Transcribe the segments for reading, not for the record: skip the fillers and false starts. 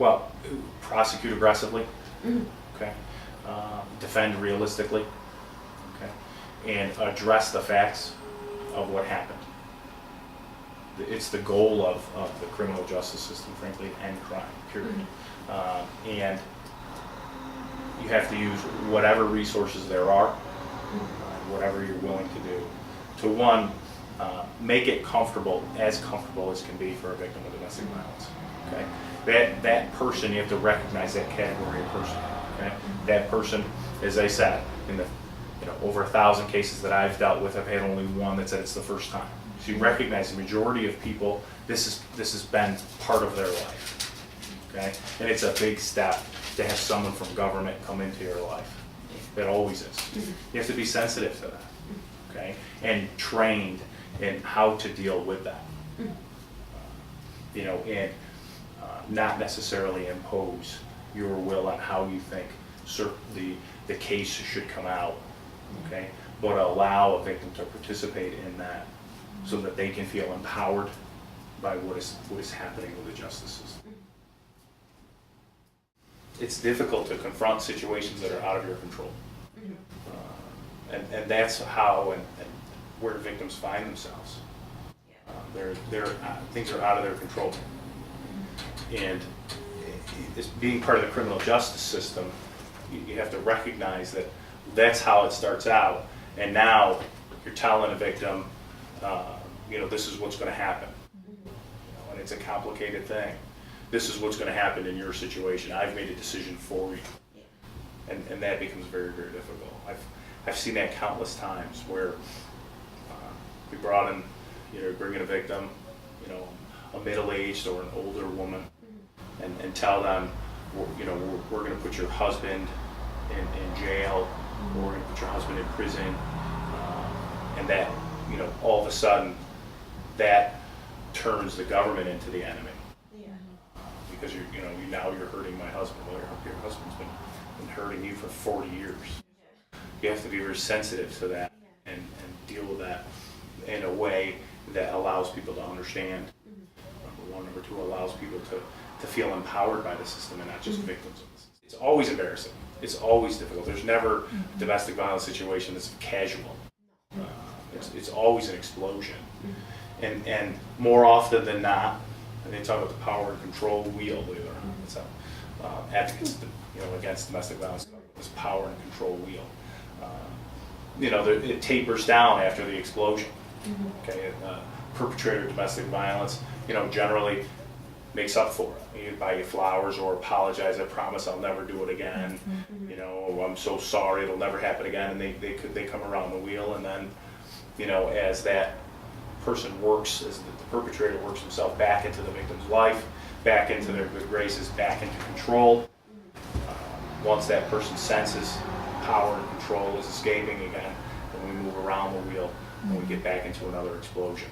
Well, prosecute aggressively, okay? Defend realistically, okay? And address the facts of what happened. It's the goal of the criminal justice system, frankly, to end crime, period. And you have to use whatever resources there are, whatever you're willing to do, to one, make it comfortable as can be for a victim of domestic violence. Okay, that person, you have to recognize that category of person. Okay, that person, as I said, in the over 1,000 cases that I've dealt with, I've had only one that said it's the first time. So you recognize the majority of people, this has been part of their life. Okay, and it's a big step to have someone from government come into your life. It always is. You have to be sensitive to that. Okay, and trained in how to deal with that. And not necessarily impose your will on how you think the case should come out, okay? But allow a victim to participate in that so that they can feel empowered by what is happening with the justice system. It's difficult to confront situations that are out of your control. And that's how and where victims find themselves. Things are out of their control. And it's being part of the criminal justice system, you have to recognize that that's how it starts out. And now you're telling a victim, this is what's going to happen. And it's a complicated thing. This is what's going to happen in your situation. I've made a decision for you. And that becomes very, very difficult. I've seen that countless times where we brought in, bring in a victim, a middle-aged or an older woman, and tell them, we're going to put your husband in jail, or we're going to put your husband in prison, and that, all of a sudden, that turns the government into the enemy. Because now you're hurting my husband. Well, your husband's been hurting you for 40 years. You have to be very sensitive to that and deal with that in a way that allows people to understand. Number one. Number two, allows people to feel empowered by the system and not just victims of the system. It's always embarrassing. It's always difficult. There's never a domestic violence situation that's casual. It's always an explosion. And more often than not, and they talk about the power and control wheel, believe it or not. It's advocates against domestic violence, this power and control wheel. It tapers down after the explosion. Okay, perpetrator of domestic violence, generally makes up for it. You buy you flowers or apologize. I promise I'll never do it again. I'm so sorry, it'll never happen again. And they come around the wheel, and then, as that person works, as the perpetrator works himself back into the victim's life, back into their good graces, back into control. Once that person senses power and control is escaping again, then we move around the wheel and we get back into another explosion.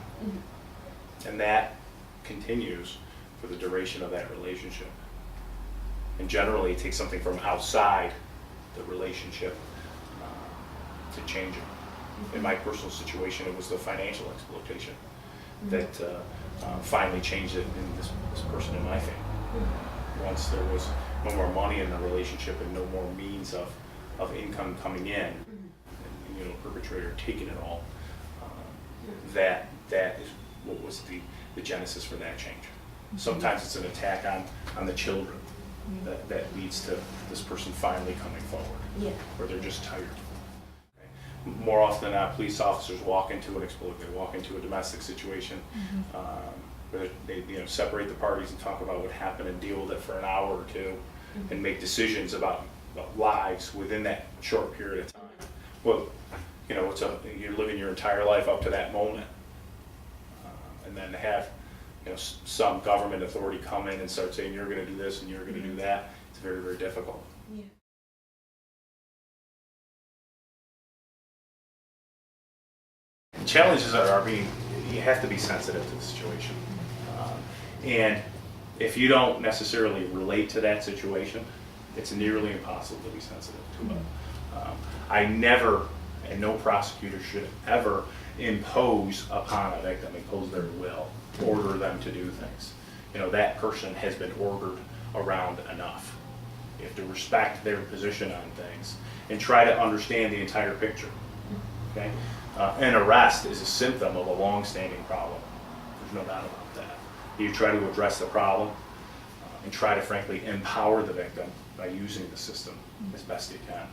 And that continues for the duration of that relationship. And generally it takes something from outside the relationship to change it. In my personal situation, it was the financial exploitation that finally changed it in this person in my family. Once there was no more money in the relationship and no more means of income coming in, and perpetrator taking it all, that is what was the genesis for that change. Sometimes it's an attack on the children that leads to this person finally coming forward, where they're just tired. More often than not, police officers walk into an explosion. They walk into a domestic situation where they separate the parties and talk about what happened and deal with it for an hour or two, and make decisions about lives within that short period of time. Well, you're living your entire life up to that moment, and then to have some government authority come in and start saying you're going to do this and you're going to do that. It's very, very difficult. The challenges you have to be sensitive to the situation. And if you don't necessarily relate to that situation, it's nearly impossible to be sensitive to it. I never, and no prosecutor should ever impose upon a victim, impose their will, order them to do things. That person has been ordered around enough. You have to respect their position on things and try to understand the entire picture. Okay? An arrest is a symptom of a long-standing problem. There's no doubt about that. You try to address the problem and try to, frankly, empower the victim by using the system as best you can.